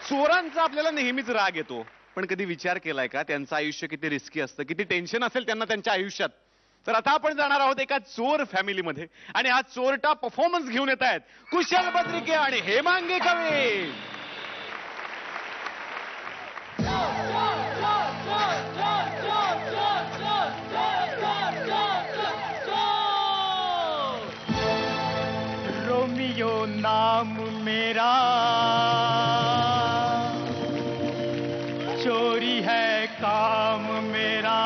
चोरांचा आपल्याला नेहमीच राग येतो, पण कधी विचार केलाय का त्यांचं आयुष्य किती रिस्की असतं, किती टेन्शन असेल त्यांना त्यांच्या आयुष्यात. तर आता आपण जाणार आहोत एका चोर फॅमिलीमध्ये आणि हा चोरटा परफॉर्मन्स घेऊन येत आहेत कुशल बद्रिके आणि हेमांगी कवी. रोमियो नाम मेरा, चोरी है काम मेरा.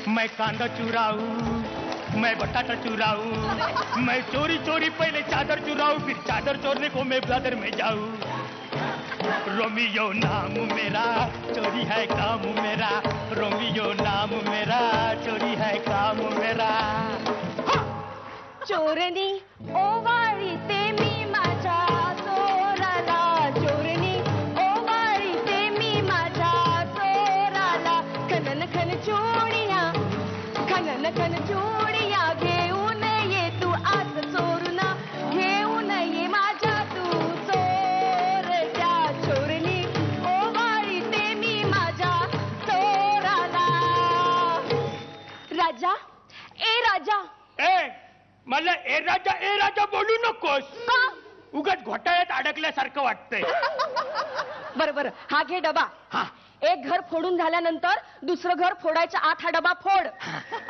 मैं कांदा चुराऊं, मैं बटाटा चुराऊं, मैं चोरी चोरी पहले चादर चुराऊं, फिर चादर चोरने को मैं ब्लदर में जाऊं. रोमियो नाम मेरा, चोरी है काम मेरा. रोमियो नाम मेरा, चोरी है काम मेरा. चोरनी ओवाळीते मी माझ्या चोराला, चोरनी ओवाळीते मी माझ्या चोराला. खनन खन चोरिया, खनन खन चोरिया, घेऊन ये तू आज चोरून, घेऊन ये माझ्या तू चोरट्या. चोरनी ओवाळीते मी माझ्या चोराला. राजा, ए राजा. ए मला ए राजा बोलू नकोस. उगाच घोटाळ्यात अडकल्यासारखं वाटतंय. बरं बरं, हा घे डबा. हा. एक घर फोडून झाल्यानंतर दुसरं घर फोडायच्या आत हा डबा फोड.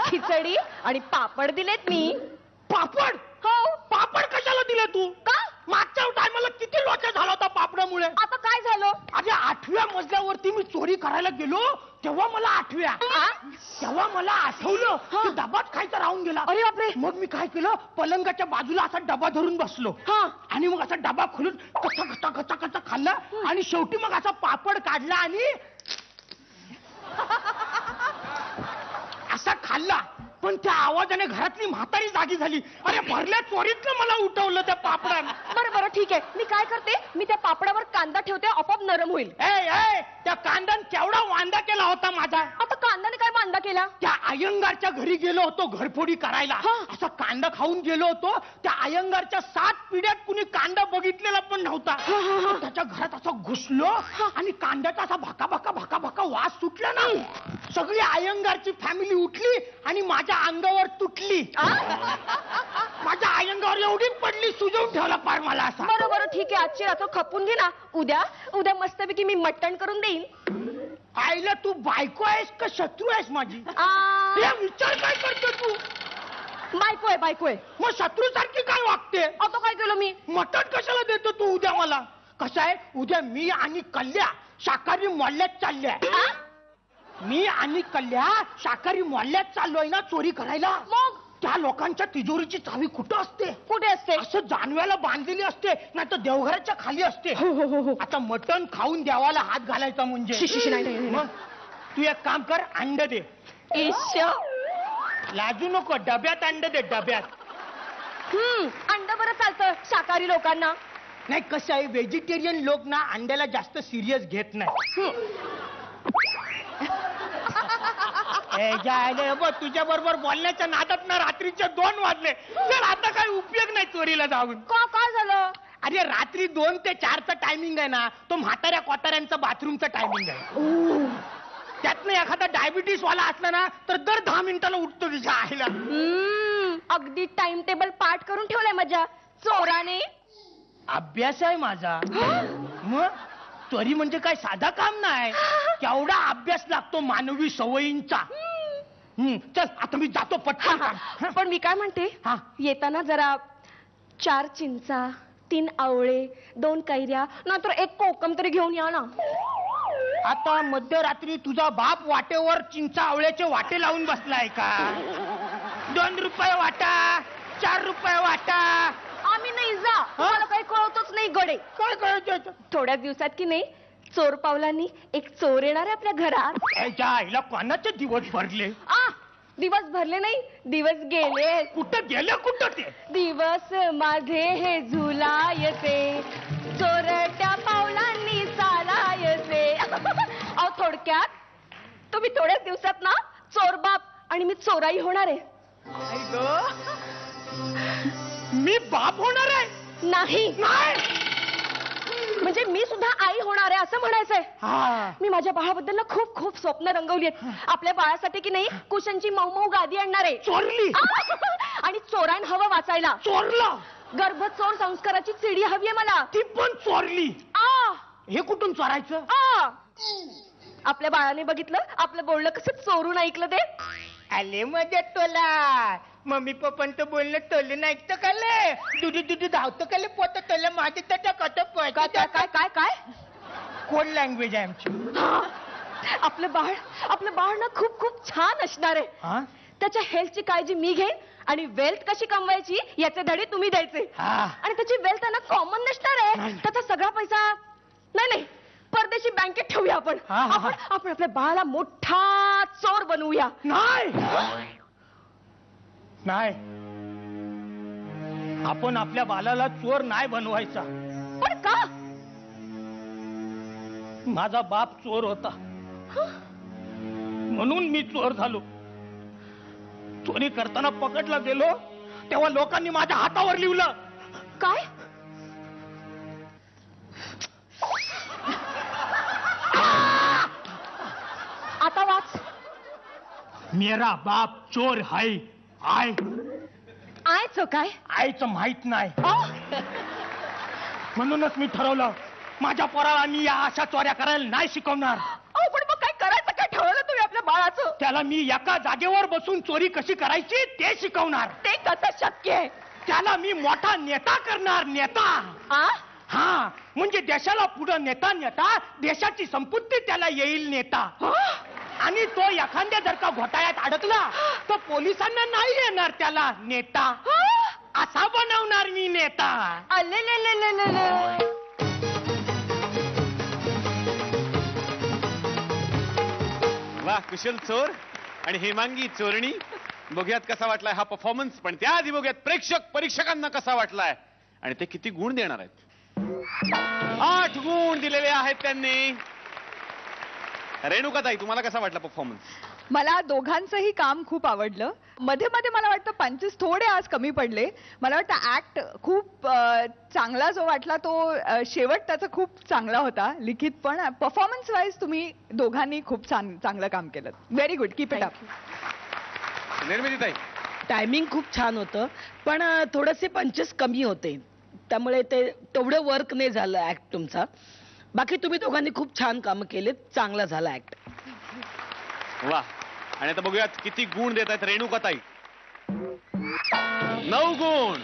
खिचडी आणि पापड दिलेत मी. पापड? हो. पापड कशाला दिले तू? का? मागच्या टायमाला किती लोचा झाला होता पापडामुळे. आता काय झालं? अरे 8व्या मजल्यावरती मी चोरी करायला गेलो तेव्हा मला 8व्या, तेव्हा मला आठवलं की डबाच खायचा राहून गेला. अरे बापरे. मग मी काय केलं, पलंगाच्या बाजूला असा डबा धरून बसलो आणि मग असा डबा खोलून कसा कसा कसा कसा खाल्ला आणि शेवटी मग असा पापड काढला आणि असा खाल्ला. पण त्या आवाजाने घरातली म्हातारी जागी झाली. अरे भरल्या चोरीतलं मला उठवलं त्या पापडानं. बरं बरं ठीक आहे, मी काय करते, मी त्या पापडावर कांदा ठेवते, आपोआप नरम होईल. ए त्या कांद्यानं केवढा वांदा केला होता माझा. आता कांद्याने काय वांदा केला? त्या अयंगारच्या घरी गेलो होतो घरफोडी करायला. असा कांदा खाऊन गेलो होतो. त्या अयंगारच्या 7 पिढ्यात कुणी कांदा बघितलेला पण नव्हता. त्याच्या घरात असं घुसलो आणि कांद्याचा असा भाका भाका भाका भाका वास सुटला ना. सगळी अयंगारची फॅमिली उठली आणि माझ्या अंगावर तुटली. माझ्या अयंगावर एवढी पडली, सुजवून ठेवला पार मला असा. बरं बरं ठीक आहे, आजची रात्र खपून घे ना. उद्या मस्तपैकी मी मटण करून देईन. आईला तू बायको आहेस का शत्रू आहेस माझी? विचार काय करतो तू? बायको आहे. मग शत्रू सारखी काय वागते? आता काय केलं मी? मटण कशाला देतो तू उद्या मला? कसं आहे, उद्या मी आणि कल्या शाकाहारी मोहल्ल्यात चालल्या. मी आणि कल्या शाकाहारी मोहल्ल्यात चाललोय ना चोरी करायला. मग त्या लोकांच्या तिजोरीची चावी कुठं असते? कुठे असते? असं जानव्याला बांधलेली असते, नाही तर देवघराच्या खाली असते. आता मटण खाऊन देवाला हात घालायचा म्हणजे. मग तू एक काम कर, अंड दे. लाजू नको, डब्यात अंड दे, डब्यात. अंड बरं चालतं शाकाहारी लोकांना. नाही, कसं आहे, व्हेजिटेरियन लोक ना अंड्याला जास्त सिरियस घेत नाही. तुझ्या बरोबर बोलण्याच्या नादात ना रात्रीचे 2 वाजले. तर आता काही उपयोग नाही चोरीला जाऊन. काय झालं? अरे रात्री 2 ते 4चा टायमिंग आहे ना, तो म्हाताऱ्या कोताऱ्यांचा बाथरूमचा टायमिंग आहे. त्यातनं एखादा डायबिटीस वाला असला ना तर दर 10 मिनिटाला उठतो तिच्या आईला. अगदी टाइम टेबल पाठ करून ठेवलाय माझ्या चोराने. अभ्यास आहे माझा. मग चोरी म्हणजे काय साधा काम नाही. केवढा अभ्यास लागतो मानवी सवयींचा. चल आता मी जातो पटकन. पण मी काय म्हणते, येताना जरा 4 चिंचा, 3 आवळे, 2 कैऱ्या, नंतर 1 कोकम तरी घेऊन या ना. आता मध्यरात्री तुझा बाप वाटेवर चिंचा आवळ्याचे वाटे लावून बसलाय का? 2 रुपये वाटा, 4 रुपये वाटा. आम्ही नाही जा, मला काही कळतच नाही गडे. काय कळत? थोड्या दिवसात की नाही चोर पावलांनी एक चोर येणार आहे आपल्या घरात. त्याच्या आईला कोणाचे दिवस भरले? दिवस भरले नाही, दिवस गेले. कुठं गेले? कुठं ते दिवस माझे हे झुलायचे, चोरट्या पावलांनी चालायचे. अहो थोडक्यात तुम्ही थोड्याच दिवसात ना चोर बाप आणि मी चोराई होणार आहे. मी बाप होणार आहे? नाही नाही. म्हणजे मी सुद्धा आई होणार आहे असं म्हणायचंय. हा. मी माझ्या बाळाबद्दल ना खूप खूप स्वप्न रंगवली आहेत. आपल्या बाळासाठी की नाही कुशनची मऊ मऊ गादी आणणार आहे. चोरली. आणि चोरान हवं वाचायला. चोरला. गर्भचोर संस्काराची चिडी हवी आहे मला. ती पण चोरली. आ हे कुठून चोरायचं? आ आपल्या बाळाने बघितलं आपलं बोलणं कसं चोरून ऐकलं ते. आले मजा तोला. मम्मी पप्पांचं बोलणं टोले नाही ऐकतं काले. दुधी दुधी धावतं काले पोत टोले माझे त्याच्या कट काय काय काय काय काय कोड लँग्वेज आहे आमची. आपलं बाळ ना खूप खूप छान असणार आहे. हा? त्याच्या हेल्थची काळजी मी घेईन आणि वेल्थ कशी कमवायची याचे धडे तुम्ही द्यायचे. हा. आणि त्याची वेल्थ त्यांना कॉमन नसणार आहे. नाही. त्याचा सगळा पैसा नाही परदेशी बँकेत ठेवूया आपण. हा, हा, हा. आपण आपल्या बाळाला मोठा चोर बनवूया. नाही नाही, आपण आपल्या बालाला चोर नाही बनवायचा. पण का? माझा बाप चोर होता म्हणून मी चोर झालो. चोरी करताना पकडला गेलो तेव्हा लोकांनी माझ्या हातावर लिहिलं. काय? आता वाच. मेरा बाप चोर है. आय. आयचं काय? आईचं माहित नाही आ? म्हणूनच मी ठरवलं माझ्या पोराला मी या अशा चोऱ्या करायला नाही शिकवणार. अहो, पण मग काय करायचं काय ठरवलं तुम्ही आपल्या बाळाचं? त्याला मी एका जागेवर बसून चोरी कशी करायची ते शिकवणार. ते कसं शक्य आहे? त्याला मी मोठा नेता करणार. नेता. आ? हा, म्हणजे देशाला पुढे नेता नेता देशाची संपत्ती त्याला येईल नेता. आणि तो एखाद्या जर का घोटाळ्यात अडकला तर पोलिसांना नाही येणार त्याला नेता. असा बनवणार मी नेता. वा, कुशल चोर आणि हेमांगी चोरणी. बघूयात कसा वाटलाय हा परफॉर्मन्स. पण त्याआधी बघूयात परीक्षकांना कसा वाटलाय आणि ते किती गुण देणार आहेत. 8 गुण दिलेले आहेत त्यांनी. रेणुकाताई, तुम्हाला कसा वाटला परफॉर्मन्स? मला दोघांचंही काम खूप आवडलं. मध्ये मध्ये मला वाटतं पंचेस थोडे आज कमी पडले. मला वाटतं ऍक्ट खूप चांगला जो वाटला तो शेवट त्याचा खूप चांगला होता. लिखित पण परफॉर्मन्स वाईज तुम्ही दोघांनी खूप चांगलं काम केलं. Very good. Keep it up. निर्मितीताई, टायमिंग खूप छान होतं पण थोडेसे पंचेस कमी होते त्यामुळे ते तेवढं वर्क नाही झालं ऍक्ट तुमचा. बाकी तुम्ही दोघांनी खूप छान काम केले. चांगला झाला ऍक्ट. वा. आणि आता बघूयात किती गुण देत आहेत रेणुकाताई. 9 गुण.